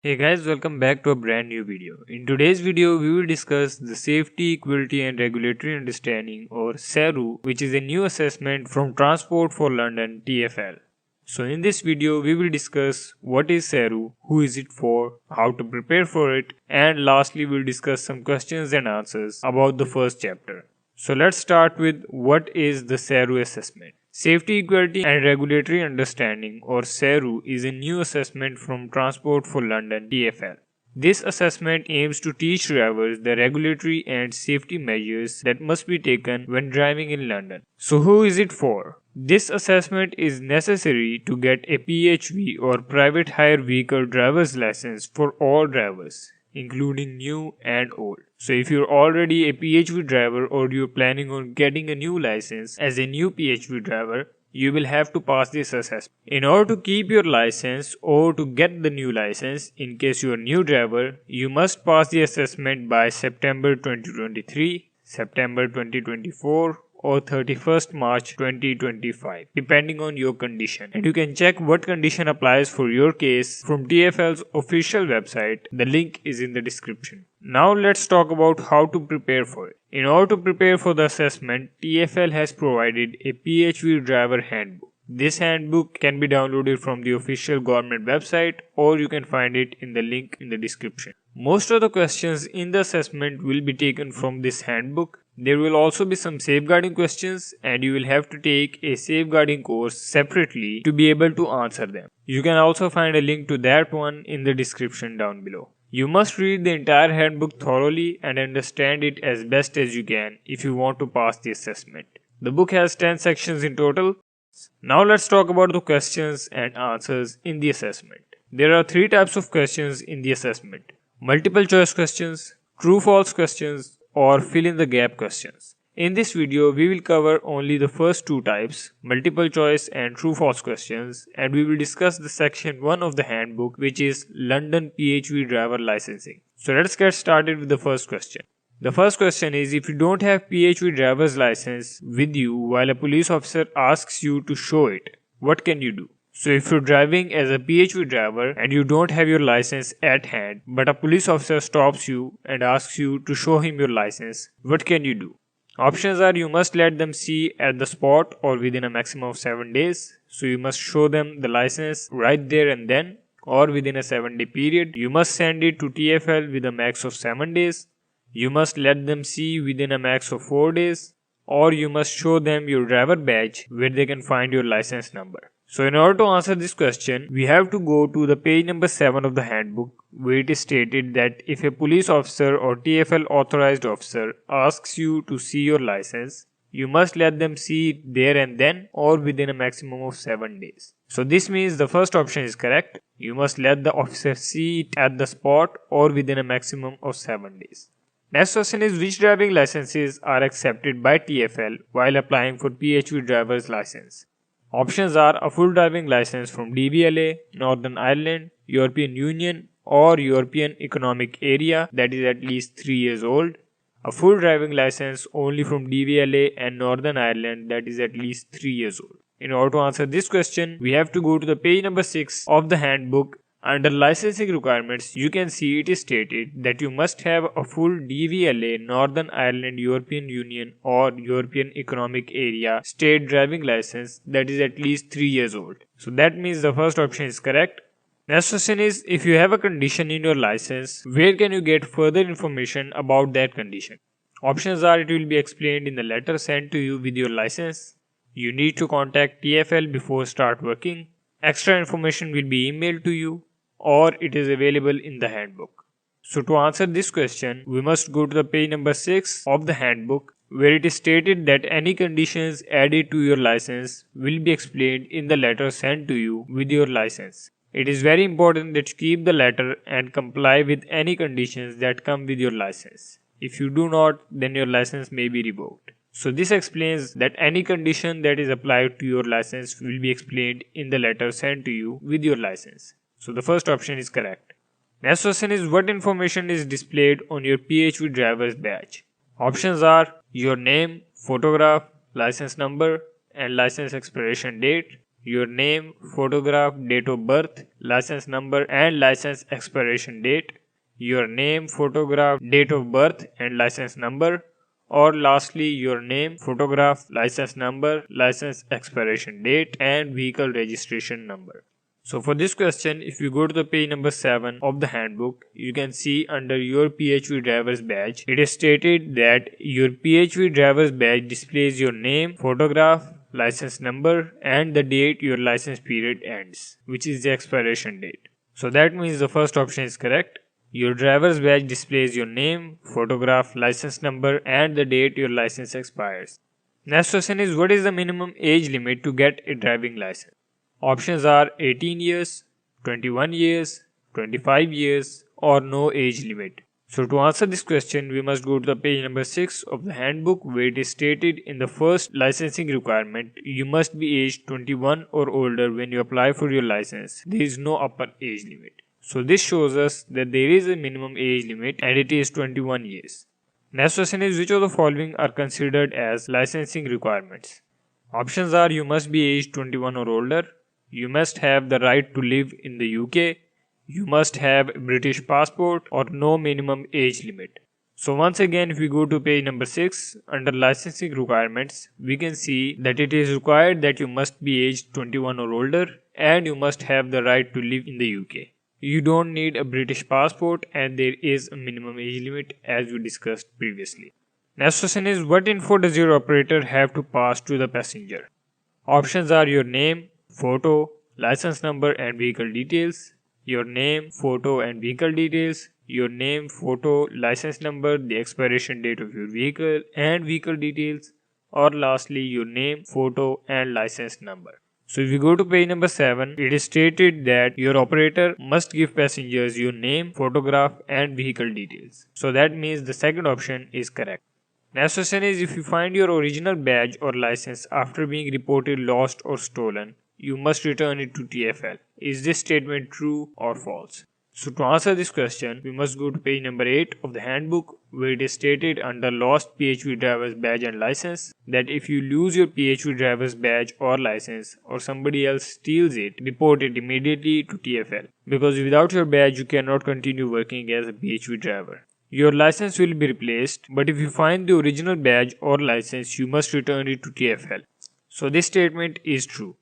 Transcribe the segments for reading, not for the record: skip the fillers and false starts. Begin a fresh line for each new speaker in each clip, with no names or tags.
Hey guys, welcome back to a brand new video. In today's video, we will discuss the Safety, Equality and Regulatory Understanding or SERU, which is a new assessment from Transport for London TFL. So in this video, we will discuss what is SERU, who is it for, how to prepare for it, and lastly we'll discuss some questions and answers about the first chapter. So let's start with what is the SERU assessment. Safety, Equality and Regulatory Understanding or SERU is a new assessment from Transport for London TFL. This assessment aims to teach drivers the regulatory and safety measures that must be taken when driving in London. So who is it for? This assessment is necessary to get a PHV or private hire vehicle driver's license for all drivers, including new and old. So if you're already a PHV driver or you're planning on getting a new license as a new PHV driver, you will have to pass this assessment. In order to keep your license or to get the new license, in case you're a new driver, you must pass the assessment by September 2023, September 2024, or 31st March 2025, depending on your condition. And you can check what condition applies for your case from TFL's official website. The link is in the description. Now let's talk about how to prepare for it. In order to prepare for the assessment, TFL has provided a PHV Driver handbook. This handbook can be downloaded from the official government website or you can find it in the link in the description. Most of the questions in the assessment will be taken from this handbook. There will also be some safeguarding questions and you will have to take a safeguarding course separately to be able to answer them. You can also find a link to that one in the description down below. You must read the entire handbook thoroughly and understand it as best as you can if you want to pass the assessment. The book has 10 sections in total. Now let's talk about the questions and answers in the assessment. There are 3 types of questions in the assessment: multiple choice questions, true-false questions, or fill in the gap questions. In this video, we will cover only the first 2 types, multiple choice and true-false questions, and we will discuss the section 1 of the handbook, which is London PHV driver licensing. So let's get started with the first question. The first question is, if you don't have PHV driver's license with you while a police officer asks you to show it, what can you do? So if you're driving as a PHV driver and you don't have your license at hand, but a police officer stops you and asks you to show him your license, what can you do? Options are: you must let them see at the spot or within a maximum of 7 days. So you must show them the license right there and then or within a 7-day period. You must send it to TFL with a max of 7 days. You must let them see within a max of 4 days. Or you must show them your driver badge where they can find your license number. So in order to answer this question, we have to go to the page number 7 of the handbook, where it is stated that if a police officer or TFL authorized officer asks you to see your license, you must let them see it there and then or within a maximum of 7 days. So this means the first option is correct. You must let the officer see it at the spot or within a maximum of 7 days. Next question is, which driving licenses are accepted by TFL while applying for PHV driver's license? Options are a full driving license from DVLA, Northern Ireland, European Union or European Economic Area that is at least 3 years old, a full driving license only from DVLA and Northern Ireland that is at least 3 years old. In order to answer this question, we have to go to the page number 6 of the handbook. Under licensing requirements, you can see it is stated that you must have a full DVLA, Northern Ireland, European Union or European Economic Area state driving license that is at least 3 years old. So that means the first option is correct. Next question is, if you have a condition in your license, where can you get further information about that condition? Options are: it will be explained in the letter sent to you with your license. You need to contact TFL before start working. Extra information will be emailed to you, or it is available in the handbook. So to answer this question, we must go to the page number 6 of the handbook, where it is stated that any conditions added to your license will be explained in the letter sent to you with your license. It is very important that you keep the letter and comply with any conditions that come with your license. If you do not, then your license may be revoked. So this explains that any condition that is applied to your license will be explained in the letter sent to you with your license. So the first option is correct. Next question is, what information is displayed on your PHV driver's badge? Options are your name, photograph, license number and license expiration date. your name, photograph, date of birth, license number and license expiration date, your name, photograph, date of birth and license number, or lastly your name, photograph, license number, license expiration date and vehicle registration number. So for this question, if you go to the page number 7 of the handbook, you can see under your PHV driver's badge, it is stated that your PHV driver's badge displays your name, photograph, license number and the date your license period ends, which is the expiration date. So that means the first option is correct. Your driver's badge displays your name, photograph, license number and the date your license expires. Next question is, what is the minimum age limit to get a driving license? Options are 18 years, 21 years, 25 years or no age limit. So to answer this question, we must go to the page number 6 of the handbook where it is stated in the first licensing requirement, you must be aged 21 or older when you apply for your license. There is no upper age limit. So this shows us that there is a minimum age limit and it is 21 years. Next question is, which of the following are considered as licensing requirements? Options are, you must be aged 21 or older, you must have the right to live in the UK, you must have a British passport or no minimum age limit. So once again, if we go to page number 6 under licensing requirements, we can see that it is required that you must be aged 21 or older and you must have the right to live in the UK. You don't need a British passport and there is a minimum age limit as we discussed previously. Next question is, what info does your operator have to pass to the passenger? Options are your name, photo, license number and vehicle details, your name, photo and vehicle details, your name, photo, license number, the expiration date of your vehicle and vehicle details, or lastly your name, photo and license number. So if you go to page number 7, it is stated that your operator must give passengers your name, photograph and vehicle details. So that means the second option is correct. Next question is, if you find your original badge or license after being reported lost or stolen, you must return it to TFL. Is this statement true or false? So to answer this question, we must go to page number 8 of the handbook where it is stated under lost PHV driver's badge and license that if you lose your PHV driver's badge or license or somebody else steals it, report it immediately to TFL because without your badge you cannot continue working as a PHV driver. Your license will be replaced, but if you find the original badge or license, you must return it to TFL. So this statement is true.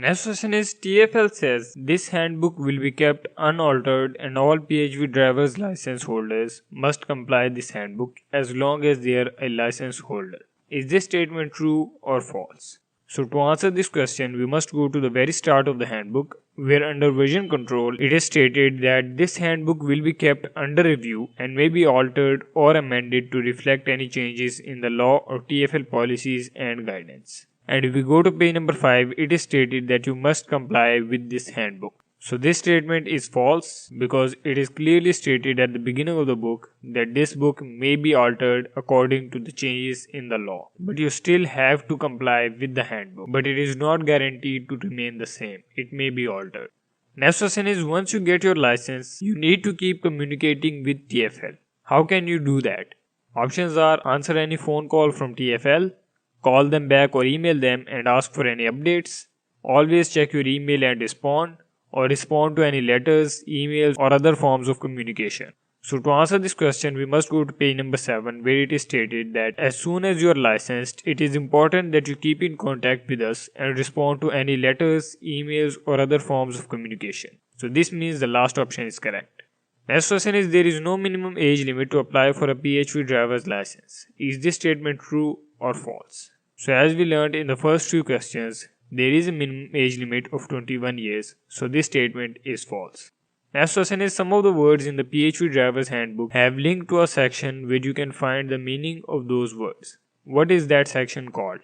Next question is, TFL says this handbook will be kept unaltered and all PHV driver's license holders must comply this handbook as long as they are a license holder. Is this statement true or false? So to answer this question, we must go to the very start of the handbook where under version control it is stated that this handbook will be kept under review and may be altered or amended to reflect any changes in the law or TFL policies and guidance. And if we go to page number 5, it is stated that you must comply with this handbook. So this statement is false because it is clearly stated at the beginning of the book that this book may be altered according to the changes in the law. But you still have to comply with the handbook. But it is not guaranteed to remain the same. It may be altered. Next question is, once you get your license, you need to keep communicating with TFL. How can you do that? Options are answer any phone call from TFL, call them back or email them and ask for any updates, always check your email and respond, or respond to any letters, emails or other forms of communication. So to answer this question, we must go to page number 7 where it is stated that as soon as you are licensed, it is important that you keep in contact with us and respond to any letters, emails or other forms of communication. So this means the last option is correct. Next question is, there is no minimum age limit to apply for a PHV driver's license. Is this statement true or false? So as we learned in the first few questions, there is a minimum age limit of 21 years, so this statement is false. Next question is, some of the words in the PHV driver's handbook have linked to a section where you can find the meaning of those words. What is that section called?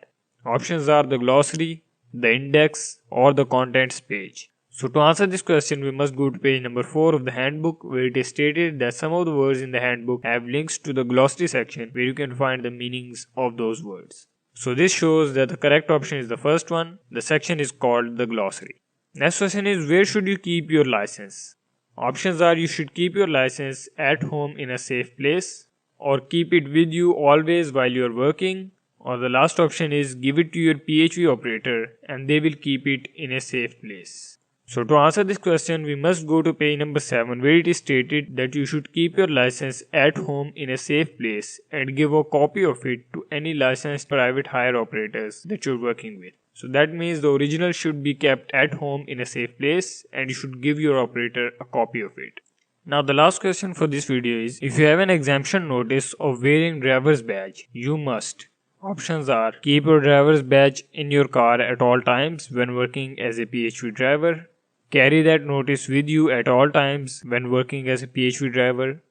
Options are the glossary, the index or the contents page. So to answer this question, we must go to page number 4 of the handbook where it is stated that some of the words in the handbook have links to the glossary section where you can find the meanings of those words. So this shows that the correct option is the first one. The section is called the glossary. Next question is, where should you keep your license? Options are you should keep your license at home in a safe place, or keep it with you always while you are working, Or the last option is give it to your PHV operator and they will keep it in a safe place. So to answer this question, we must go to page number 7 where it is stated that you should keep your license at home in a safe place and give a copy of it to any licensed private hire operators that you're working with. So that means the original should be kept at home in a safe place and you should give your operator a copy of it. Now the last question for this video is, if you have an exemption notice of wearing driver's badge, you must. Options are keep your driver's badge in your car at all times when working as a PHV driver, carry that notice with you at all times when working as a PHV driver,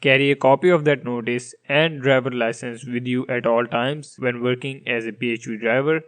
carry a copy of that notice and driver license with you at all times when working as a PHV driver,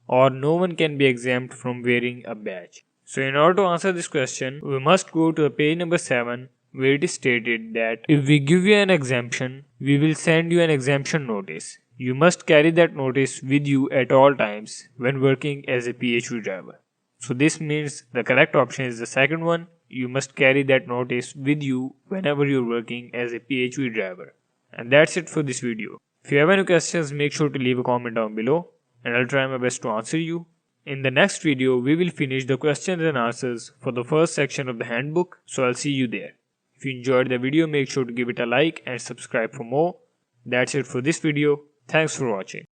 or no one can be exempt from wearing a badge. So in order to answer this question, we must go to page number 7 where it is stated that if we give you an exemption, we will send you an exemption notice. You must carry that notice with you at all times when working as a PHV driver. So this means the correct option is the second one. You must carry that notice with you whenever you're working as a PHV driver. And that's it for this video. If you have any questions, make sure to leave a comment down below and I'll try my best to answer you. In the next video, we will finish the questions and answers for the first section of the handbook, so I'll see you there. If you enjoyed the video, make sure to give it a like and subscribe for more. That's it for this video. Thanks for watching.